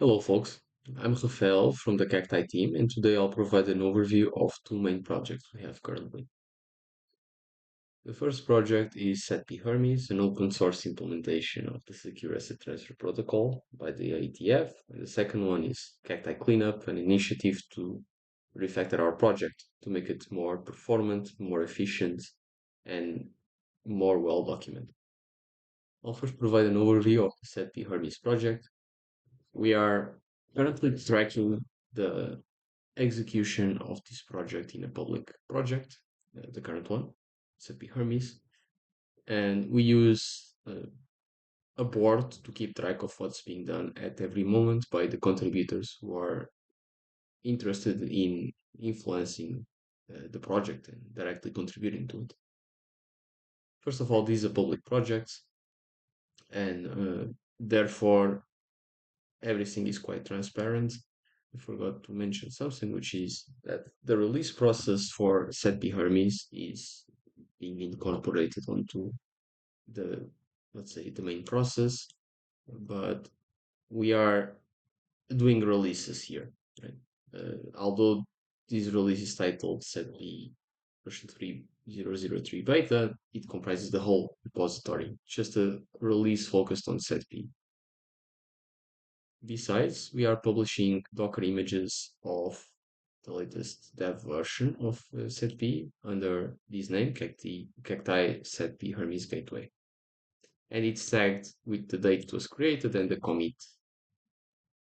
Hello, folks. I'm Rafael from the Cacti team, and today I'll provide an overview of two main projects we have currently. The first project is SATP Hermes, an open source implementation of the Secure Asset Transfer Protocol by the IETF, and the second one is Cacti Cleanup, an initiative to refactor our project to make it more performant, more efficient, and more well documented. I'll first provide an overview of the SATP Hermes project. We are currently tracking the execution of this project in a public project, the current one, SATP Hermes, and we use a board to keep track of what's being done at every moment by the contributors who are interested in influencing the project and directly contributing to it. First of all, these are public projects, and therefore everything is quite transparent. I forgot to mention something, which is that the release process for SATP Hermes is being incorporated onto the, let's say, the main process, but we are doing releases here, right? Although this release is titled SATP version 3.003 beta, it comprises the whole repository, just a release focused on SATP. Besides, we are publishing Docker images of the latest dev version of SATP under this name, Cacti SATP Hermes Gateway. And it's tagged with the date it was created and the commit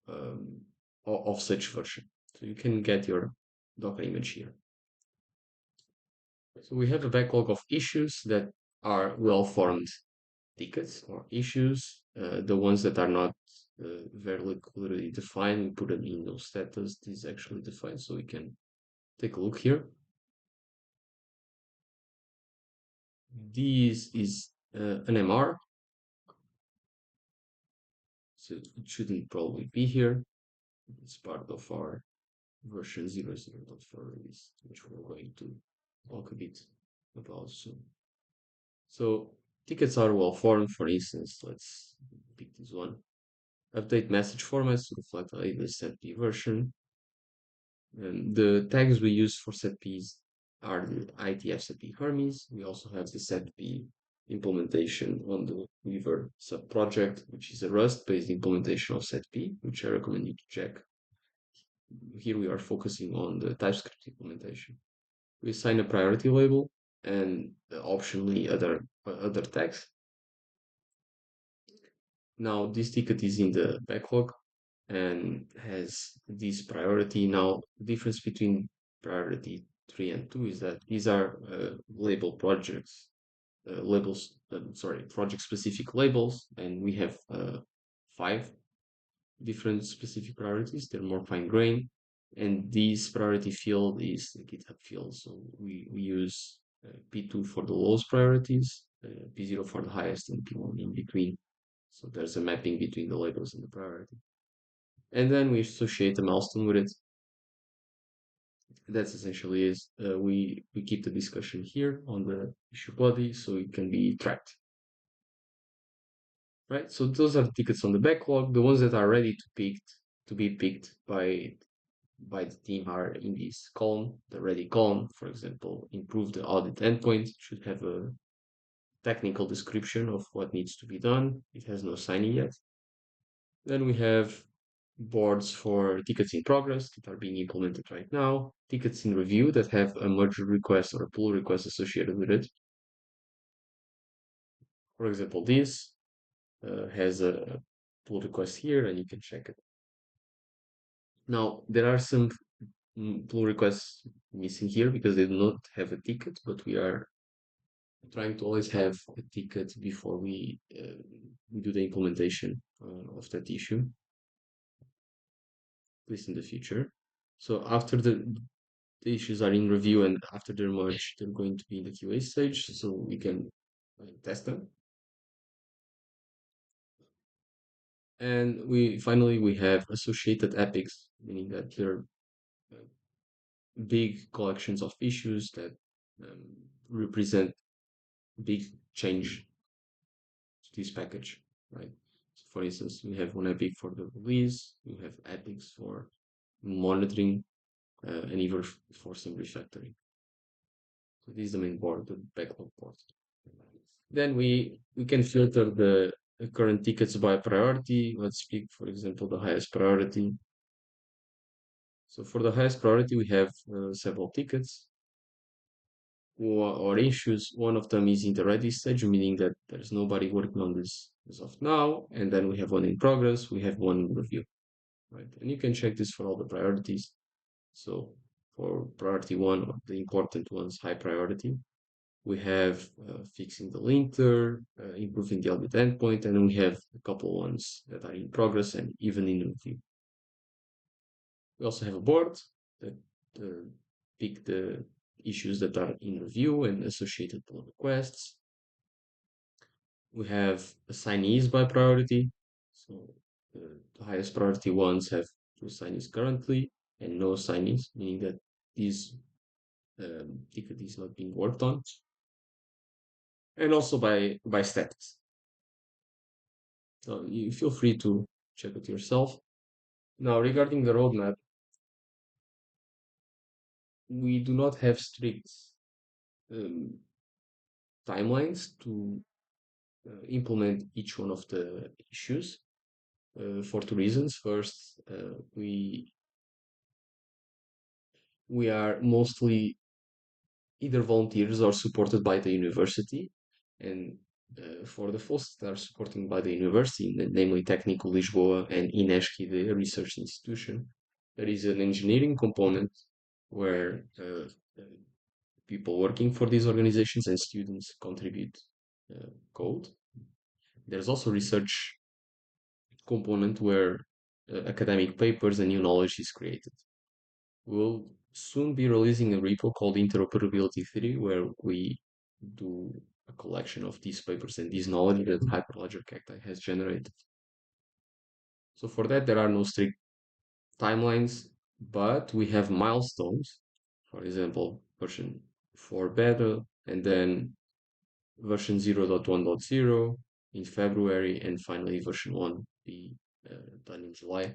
of such version. So you can get your Docker image here. So we have a backlog of issues that are well-formed tickets or issues. The ones that are not very clearly defined, we put an in-no status. This is actually defined, so we can take a look here. This is an MR, so it shouldn't probably be here. It's part of our version 0.0.4 release, which we're going to talk a bit about soon. So tickets are well formed. For instance, let's pick this one. Update message formats to reflect the latest SATP version. And the tags we use for SATPs are the IETF SATP Hermes. We also have the SATP implementation on the Weaver sub-project, which is a Rust-based implementation of SATP, which I recommend you to check. Here we are focusing on the TypeScript implementation. We assign a priority label and optionally other tags. Now this ticket is in the backlog and has this priority. Now the difference between priority 3 and 2 is that these are label projects, project specific labels, and we have 5 different specific priorities. They're more fine grained, and this priority field is the GitHub field. So we use P2 for the lowest priorities, P0 for the highest, and P1 in between. So there's a mapping between the labels and the priority. And then we associate a milestone with it. That's essentially is we keep the discussion here on the issue body so it can be tracked. Right, so those are the tickets on the backlog. The ones that are ready to be picked by the team are in this column, the ready column. For example, improve the audit endpoint should have a technical description of what needs to be done. It has no signing yet. Then we have boards for tickets in progress that are being implemented right now, tickets in review that have a merge request or a pull request associated with it. For example, this has a pull request here, and you can check it. Now, there are some pull requests missing here because they do not have a ticket, but we are trying to always have a ticket before we do the implementation of that issue, at least in the future. So after the issues are in review and after they're merged, they're going to be in the QA stage, so we can test them. And we have associated epics, meaning that they're big collections of issues that represent big change to this package, right? So For instance, we have one epic for the release, we have epics for monitoring, and even for some refactoring. So this is the main board, the backlog board. Then we can filter the current tickets by priority. Let's pick, for example, the highest priority. So for the highest priority, we have several tickets or issues. One of them is in the ready stage, meaning that there's nobody working on this as of now. And then we have one in progress, we have one in review, right? And you can check this for all the priorities. So for priority one, the important ones, high priority, we have fixing the linter, improving the audit endpoint, and then we have a couple ones that are in progress and even in review. We also have a board that uh, pick the issues that are in review and associated pull requests. We have assignees by priority. So the highest priority ones have two assignees currently and no assignees, meaning that this ticket is not being worked on. And also by status. So you feel free to check it yourself. Now, regarding the roadmap, we do not have strict um, timelines to implement each one of the issues for two reasons. First, we are mostly either volunteers or supported by the university, and for the folks that are supported by the university, namely Técnico Lisboa and INESC, the research institution, there is an engineering component where people working for these organizations and students contribute code. There's also research component where academic papers and new knowledge is created. We'll soon be releasing a repo called Interoperability Theory, where we do a collection of these papers and this knowledge that Hyperledger Cacti has generated. So for that, there are no strict timelines, but we have milestones. For example, version 4 beta, and then version 0.1.0 in February, and finally version 1 be done in July.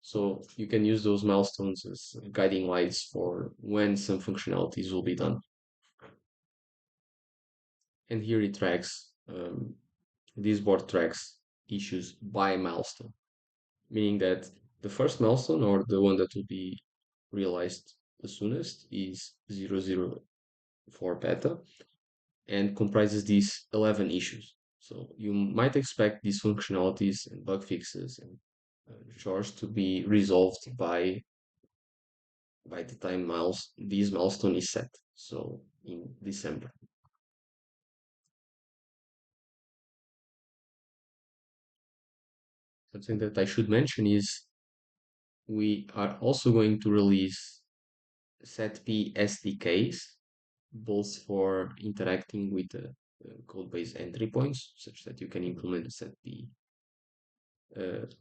So you can use those milestones as guiding lights for when some functionalities will be done. And here it tracks, this board tracks issues by milestone, meaning that the first milestone, or the one that will be realized the soonest, is 004 beta and comprises these 11 issues. So you might expect these functionalities and bug fixes and chores to be resolved by the time this milestone is set. So in December. Something that I should mention is we are also going to release SATP SDKs, both for interacting with the code base entry points, such that you can implement the SATP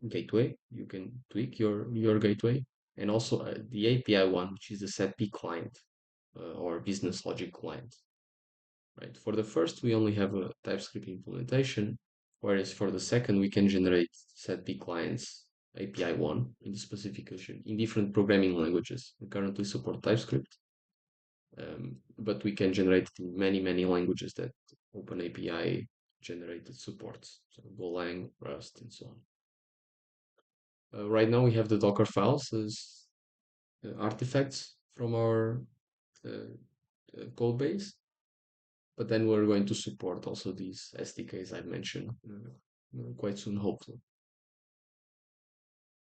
gateway. You can tweak your gateway, and also the API one, which is the SATP client or business logic client. Right. For the first, we only have a TypeScript implementation, whereas for the second, we can generate SATP clients API one in the specification in different programming languages. We currently support TypeScript, but we can generate it in many languages that OpenAPI generated supports, so Golang, Rust, and so on. Right now, we have the Docker files as artifacts from our code base, but then we're going to support also these SDKs I mentioned quite soon, hopefully.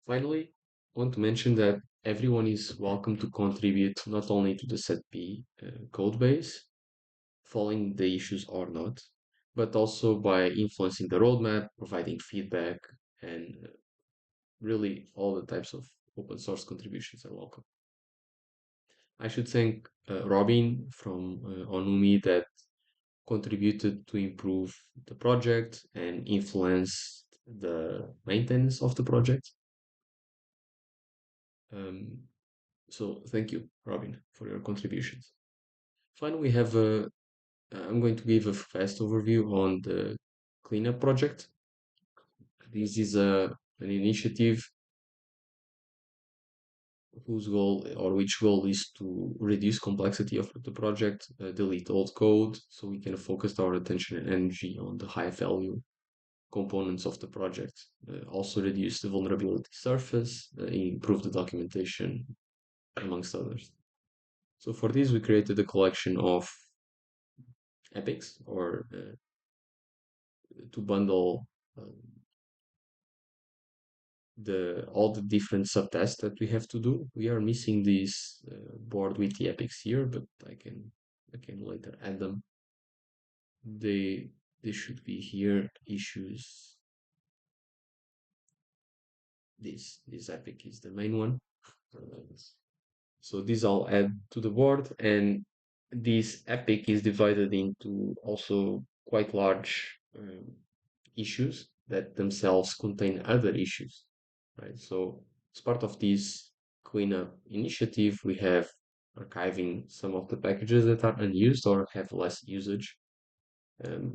Finally, I want to mention that everyone is welcome to contribute not only to the SATP code base, following the issues or not, but also by influencing the roadmap, providing feedback, and really all the types of open source contributions are welcome. I should thank Robin from Onumi that contributed to improve the project and influence the maintenance of the project. So thank you, Robin, for your contributions. Finally, we have I'm going to give a fast overview on the cleanup project. This is an initiative whose goal or which goal is to reduce complexity of the project, delete old code, so we can focus our attention and energy on the high value components of the project. Also reduce the vulnerability surface, improve the documentation, amongst others. So for this, we created a collection of epics or to bundle um, the all the different subtests that we have to do. We are missing this board with the epics here, but I can later add them. They should be here. Issues. This epic is the main one. So these I'll add to the board, and this epic is divided into also quite large issues that themselves contain other issues, right? So as part of this cleanup initiative, we have archiving some of the packages that are unused or have less usage,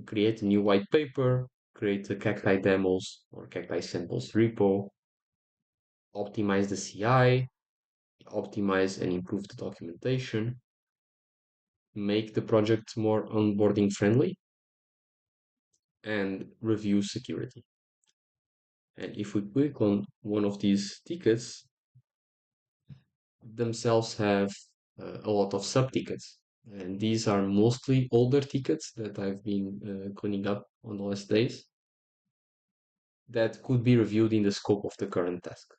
create a new white paper, create a Cacti demos or Cacti samples repo, optimize the CI, optimize and improve the documentation, make the project more onboarding friendly, and review security. And if we click on one of these tickets, themselves have a lot of sub-tickets. And these are mostly older tickets that I've been cleaning up on the last days that could be reviewed in the scope of the current task.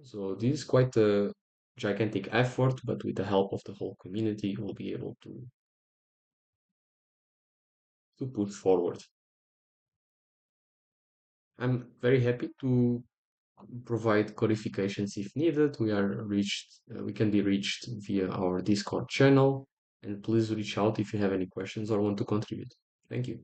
So this is quite a gigantic effort, but with the help of the whole community, we'll be able to put forward. I'm very happy to provide clarifications if needed. We can be reached via our Discord channel, and please reach out if you have any questions or want to contribute. Thank you.